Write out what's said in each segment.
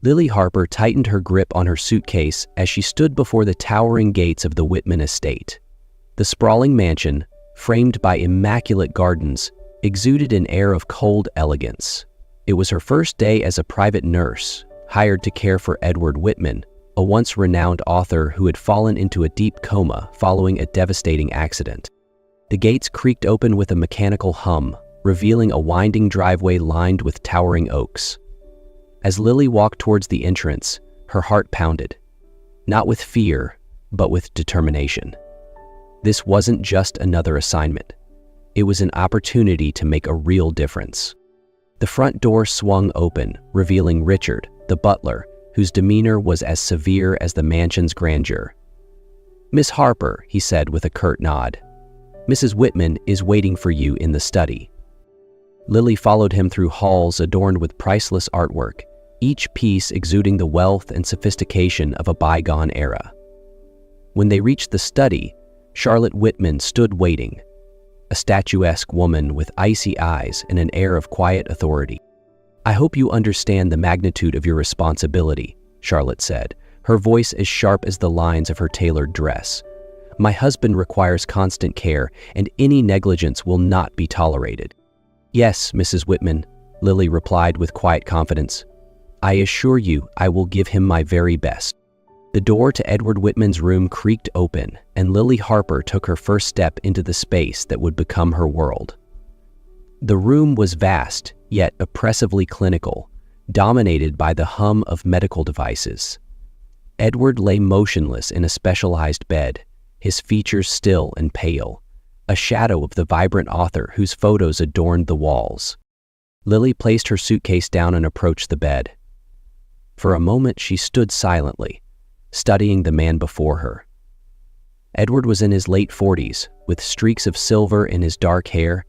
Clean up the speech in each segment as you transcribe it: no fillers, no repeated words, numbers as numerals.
Lily Harper tightened her grip on her suitcase as she stood before the towering gates of the Whitman estate. The sprawling mansion, framed by immaculate gardens, exuded an air of cold elegance. It was her first day as a private nurse, hired to care for Edward Whitman, a once renowned author who had fallen into a deep coma following a devastating accident. The gates creaked open with a mechanical hum, revealing a winding driveway lined with towering oaks. As Lily walked towards the entrance, her heart pounded, not with fear, but with determination. This wasn't just another assignment. It was an opportunity to make a real difference. The front door swung open, revealing Richard, the butler, whose demeanor was as severe as the mansion's grandeur. "Miss Harper," he said with a curt nod. "Mrs. Whitman is waiting for you in the study." Lily followed him through halls adorned with priceless artwork, each piece exuding the wealth and sophistication of a bygone era. When they reached the study, Charlotte Whitman stood waiting, a statuesque woman with icy eyes and an air of quiet authority. "I hope you understand the magnitude of your responsibility," Charlotte said, her voice as sharp as the lines of her tailored dress. "My husband requires constant care, and any negligence will not be tolerated." "Yes, Mrs. Whitman," Lily replied with quiet confidence. "I assure you I will give him my very best." The door to Edward Whitman's room creaked open, and Lily Harper took her first step into the space that would become her world. The room was vast, yet oppressively clinical, dominated by the hum of medical devices. Edward lay motionless in a specialized bed, his features still and pale, a shadow of the vibrant author whose photos adorned the walls. Lily placed her suitcase down and approached the bed. For a moment she stood silently, studying the man before her. Edward was in his late 40s, with streaks of silver in his dark hair,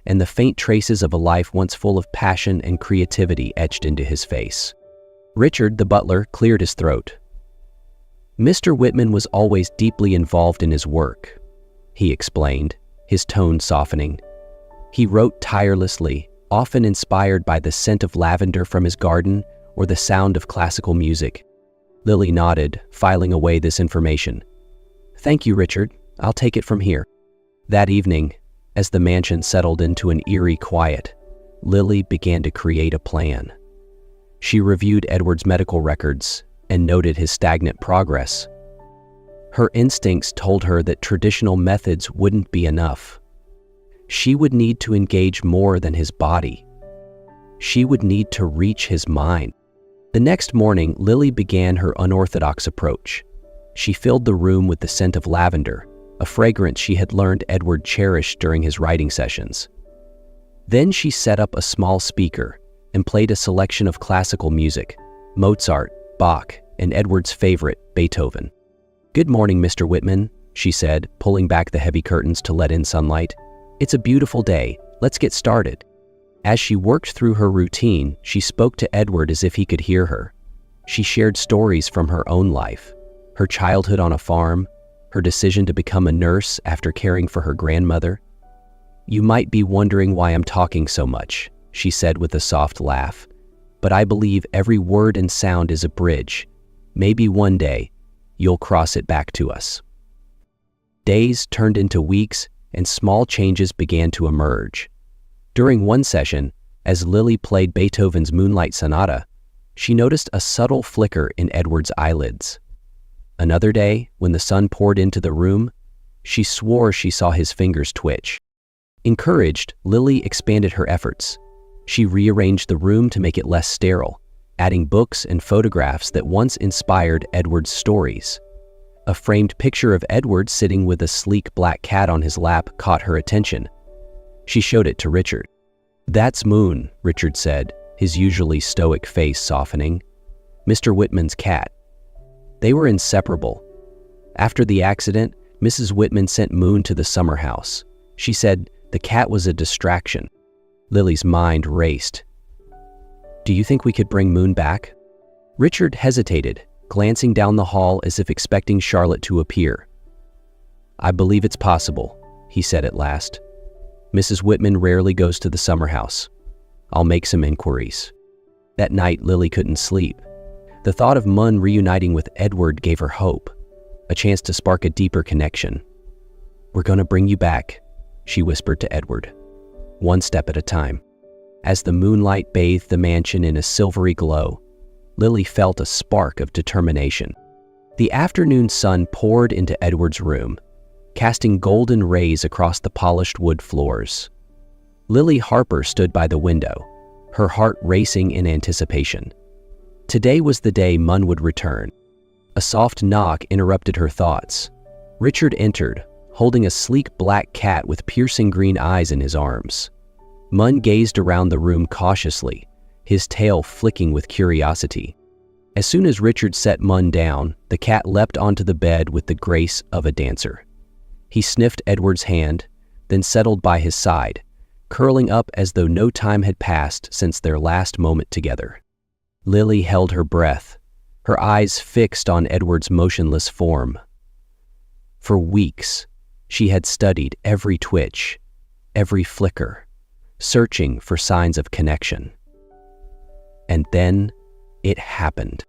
and the faint traces of a life once full of passion and creativity etched into his face. Richard, the butler, cleared his throat. "Mr. Whitman was always deeply involved in his work," he explained, his tone softening. "He wrote tirelessly, often inspired by the scent of lavender from his garden or the sound of classical music." Lily nodded, filing away this information. "Thank you, Richard. I'll take it from here." That evening, as the mansion settled into an eerie quiet, Lily began to create a plan. She reviewed Edward's medical records and noted his stagnant progress. Her instincts told her that traditional methods wouldn't be enough. She would need to engage more than his body. She would need to reach his mind. The next morning, Lily began her unorthodox approach. She filled the room with the scent of lavender, a fragrance she had learned Edward cherished during his writing sessions. Then she set up a small speaker and played a selection of classical music, Mozart, Bach, and Edward's favorite, Beethoven. "Good morning, Mr. Whitman," she said, pulling back the heavy curtains to let in sunlight. "It's a beautiful day. Let's get started." As she worked through her routine, she spoke to Edward as if he could hear her. She shared stories from her own life, her childhood on a farm, her decision to become a nurse after caring for her grandmother. "You might be wondering why I'm talking so much," she said with a soft laugh, "but I believe every word and sound is a bridge. Maybe one day, you'll cross it back to us." Days turned into weeks, and small changes began to emerge. During one session, as Lily played Beethoven's Moonlight Sonata, she noticed a subtle flicker in Edward's eyelids. Another day, when the sun poured into the room, she swore she saw his fingers twitch. Encouraged, Lily expanded her efforts. She rearranged the room to make it less sterile, adding books and photographs that once inspired Edward's stories. A framed picture of Edward sitting with a sleek black cat on his lap caught her attention. She showed it to Richard. "That's Moon," Richard said, his usually stoic face softening. "Mr. Whitman's cat." They were inseparable. After the accident, Mrs. Whitman sent Moon to the summer house. She said the cat was a distraction. Lily's mind raced. "Do you think we could bring Moon back?" Richard hesitated, glancing down the hall as if expecting Charlotte to appear. "I believe it's possible," he said at last. "Mrs. Whitman rarely goes to the summer house. I'll make some inquiries." That night, Lily couldn't sleep. The thought of Mun reuniting with Edward gave her hope, a chance to spark a deeper connection. "We're going to bring you back," she whispered to Edward, one step at a time. As the moonlight bathed the mansion in a silvery glow, Lily felt a spark of determination. The afternoon sun poured into Edward's room, casting golden rays across the polished wood floors. Lily Harper stood by the window, her heart racing in anticipation. Today was the day Mun would return. A soft knock interrupted her thoughts. Richard entered, holding a sleek black cat with piercing green eyes in his arms. Mun gazed around the room cautiously, his tail flicking with curiosity. As soon as Richard set Mun down, the cat leapt onto the bed with the grace of a dancer. He sniffed Edward's hand, then settled by his side, curling up as though no time had passed since their last moment together. Lily held her breath, her eyes fixed on Edward's motionless form. For weeks, she had studied every twitch, every flicker, searching for signs of connection. And then it happened.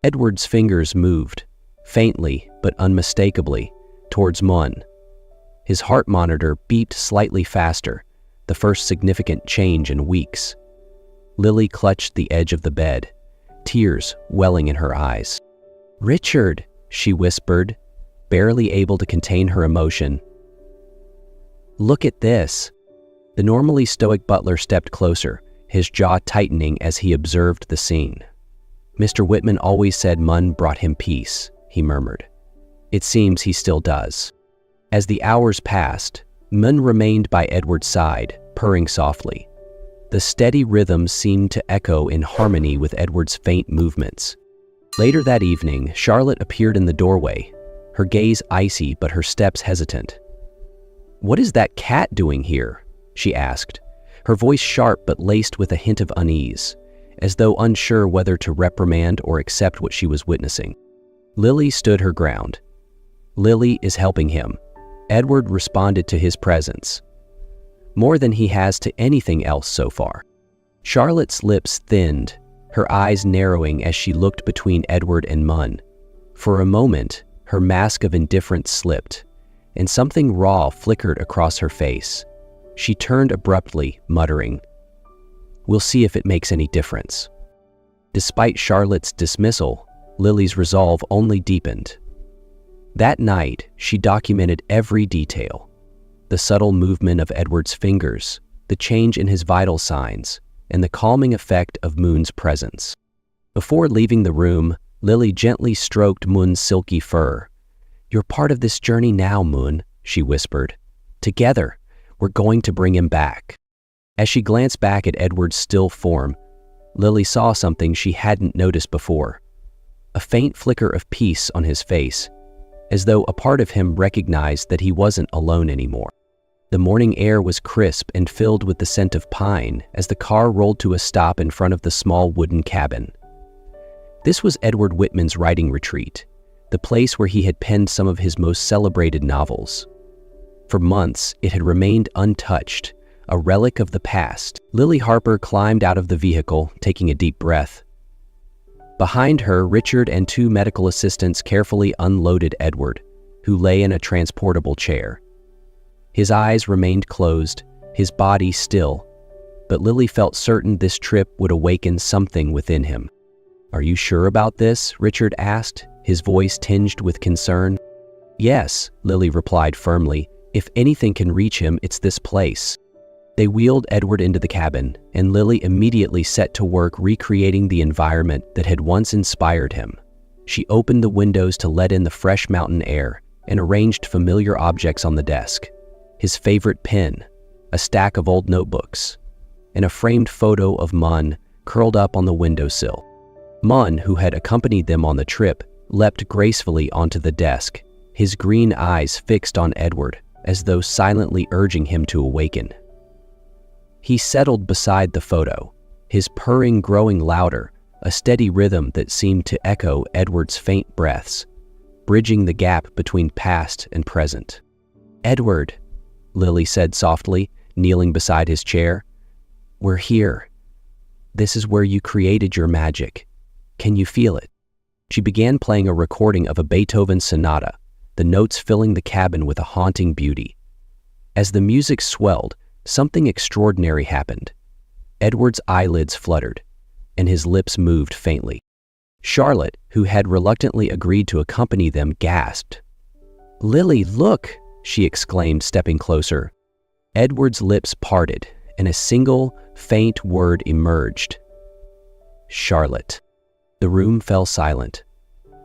Edward's fingers moved, faintly but unmistakably, towards Mun. His heart monitor beeped slightly faster, the first significant change in weeks. Lily clutched the edge of the bed, tears welling in her eyes. "Richard," she whispered, barely able to contain her emotion. "Look at this." The normally stoic butler stepped closer, his jaw tightening as he observed the scene. "Mr. Whitman always said Mun brought him peace," he murmured. "It seems he still does." As the hours passed, Mun remained by Edward's side, purring softly. The steady rhythm seemed to echo in harmony with Edward's faint movements. Later that evening, Charlotte appeared in the doorway, her gaze icy but her steps hesitant. "What is that cat doing here?" she asked, her voice sharp but laced with a hint of unease, as though unsure whether to reprimand or accept what she was witnessing. Lily stood her ground. "Lily is helping him." Edward responded to his presence, more than he has to anything else so far. Charlotte's lips thinned, her eyes narrowing as she looked between Edward and Mun. For a moment, her mask of indifference slipped, and something raw flickered across her face. She turned abruptly, muttering, "We'll see if it makes any difference." Despite Charlotte's dismissal, Lily's resolve only deepened. That night, she documented every detail. The subtle movement of Edward's fingers, the change in his vital signs, and the calming effect of Mun's presence. Before leaving the room, Lily gently stroked Mun's silky fur. "You're part of this journey now, Mun," she whispered. "Together, we're going to bring him back." As she glanced back at Edward's still form, Lily saw something she hadn't noticed before. A faint flicker of peace on his face, as though a part of him recognized that he wasn't alone anymore. The morning air was crisp and filled with the scent of pine as the car rolled to a stop in front of the small wooden cabin. This was Edward Whitman's writing retreat, the place where he had penned some of his most celebrated novels. For months, it had remained untouched, a relic of the past. Lily Harper climbed out of the vehicle, taking a deep breath. Behind her, Richard and two medical assistants carefully unloaded Edward, who lay in a transportable chair. His eyes remained closed, his body still, but Lily felt certain this trip would awaken something within him. "Are you sure about this?" Richard asked, his voice tinged with concern. "Yes," Lily replied firmly. "If anything can reach him, it's this place." They wheeled Edward into the cabin, and Lily immediately set to work recreating the environment that had once inspired him. She opened the windows to let in the fresh mountain air and arranged familiar objects on the desk. His favorite pen, a stack of old notebooks, and a framed photo of Mun curled up on the windowsill. Mun, who had accompanied them on the trip, leapt gracefully onto the desk, his green eyes fixed on Edward, as though silently urging him to awaken. He settled beside the photo, his purring growing louder, a steady rhythm that seemed to echo Edward's faint breaths, bridging the gap between past and present. "Edward," Lily said softly, kneeling beside his chair, "we're here. This is where you created your magic. Can you feel it?" She began playing a recording of a Beethoven sonata, the notes filling the cabin with a haunting beauty. As the music swelled, something extraordinary happened. Edward's eyelids fluttered, and his lips moved faintly. Charlotte, who had reluctantly agreed to accompany them, gasped. "Lily, look!" she exclaimed, stepping closer. Edward's lips parted, and a single, faint word emerged. "Charlotte." The room fell silent,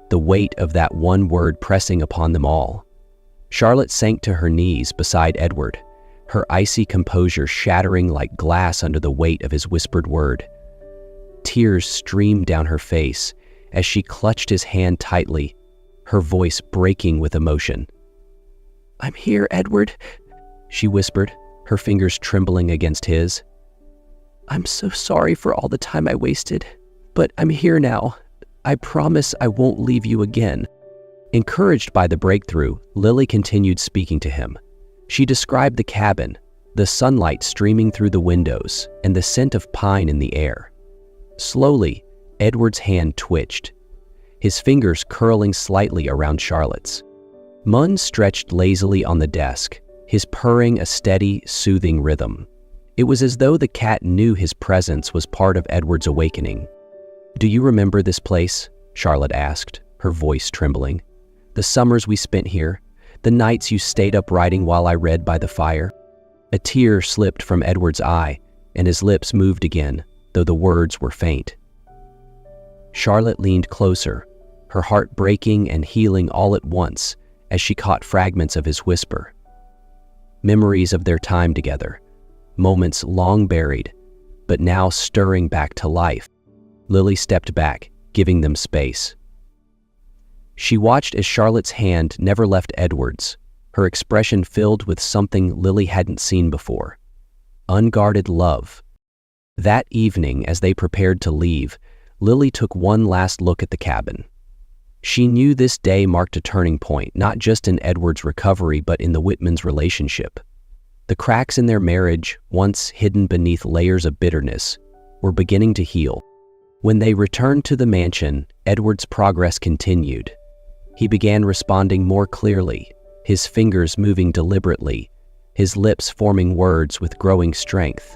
the weight of that one word pressing upon them all. Charlotte sank to her knees beside Edward, her icy composure shattering like glass under the weight of his whispered word. Tears streamed down her face as she clutched his hand tightly, her voice breaking with emotion. "I'm here, Edward," she whispered, her fingers trembling against his. "I'm so sorry for all the time I wasted, but I'm here now. I promise I won't leave you again." Encouraged by the breakthrough, Lily continued speaking to him. She described the cabin, the sunlight streaming through the windows, and the scent of pine in the air. Slowly, Edward's hand twitched, his fingers curling slightly around Charlotte's. Munn stretched lazily on the desk, his purring a steady, soothing rhythm. It was as though the cat knew his presence was part of Edward's awakening. "Do you remember this place?" Charlotte asked, her voice trembling. "The summers we spent here, the nights you stayed up writing while I read by the fire?" A tear slipped from Edward's eye, and his lips moved again, though the words were faint. Charlotte leaned closer, her heart breaking and healing all at once as she caught fragments of his whisper. Memories of their time together, moments long buried, but now stirring back to life. Lily stepped back, giving them space. She watched as Charlotte's hand never left Edward's, her expression filled with something Lily hadn't seen before. Unguarded love. That evening, as they prepared to leave, Lily took one last look at the cabin. She knew this day marked a turning point, not just in Edward's recovery, but in the Whitmans' relationship. The cracks in their marriage, once hidden beneath layers of bitterness, were beginning to heal. When they returned to the mansion, Edward's progress continued. He began responding more clearly, his fingers moving deliberately, his lips forming words with growing strength.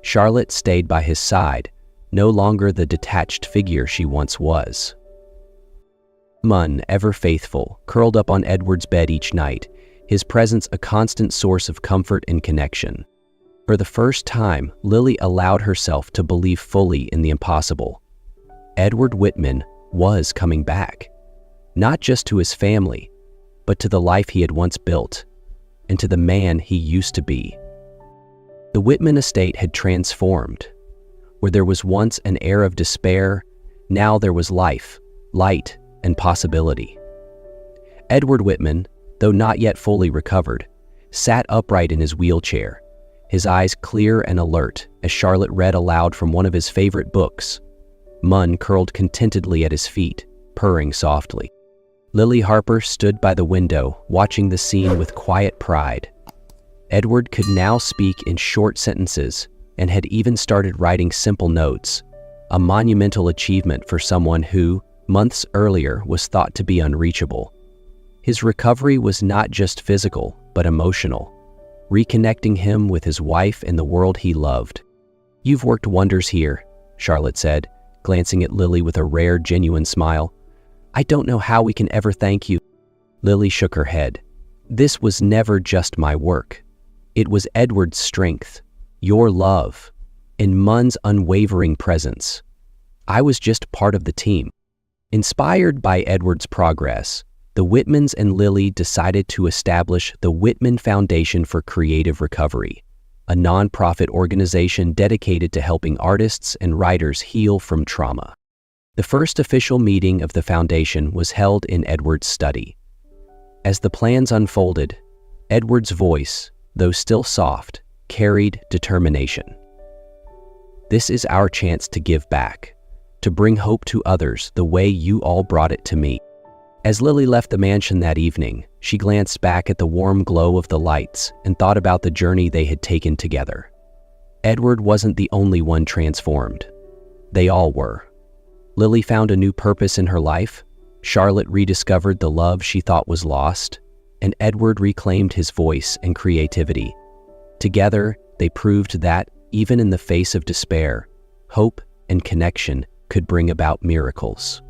Charlotte stayed by his side, no longer the detached figure she once was. Munn, ever faithful, curled up on Edward's bed each night, his presence a constant source of comfort and connection. For the first time, Lily allowed herself to believe fully in the impossible. Edward Whitman was coming back, not just to his family, but to the life he had once built, and to the man he used to be. The Whitman estate had transformed. Where there was once an air of despair, now there was life, light, and possibility. Edward Whitman, though not yet fully recovered, sat upright in his wheelchair, his eyes clear and alert as Charlotte read aloud from one of his favorite books. Munn curled contentedly at his feet, purring softly. Lily Harper stood by the window, watching the scene with quiet pride. Edward could now speak in short sentences and had even started writing simple notes, a monumental achievement for someone who, months earlier, was thought to be unreachable. His recovery was not just physical, but emotional, reconnecting him with his wife and the world he loved. "You've worked wonders here," Charlotte said, glancing at Lily with a rare, genuine smile. "I don't know how we can ever thank you." Lily shook her head. "This was never just my work. It was Edward's strength, your love, and Munn's unwavering presence. I was just part of the team." Inspired by Edward's progress, the Whitmans and Lily decided to establish the Whitman Foundation for Creative Recovery, a nonprofit organization dedicated to helping artists and writers heal from trauma. The first official meeting of the foundation was held in Edward's study. As the plans unfolded, Edward's voice, though still soft, carried determination. "This is our chance to give back, to bring hope to others the way you all brought it to me." As Lily left the mansion that evening, she glanced back at the warm glow of the lights and thought about the journey they had taken together. Edward wasn't the only one transformed. They all were. Lily found a new purpose in her life, Charlotte rediscovered the love she thought was lost, and Edward reclaimed his voice and creativity. Together, they proved that, even in the face of despair, hope and connection could bring about miracles.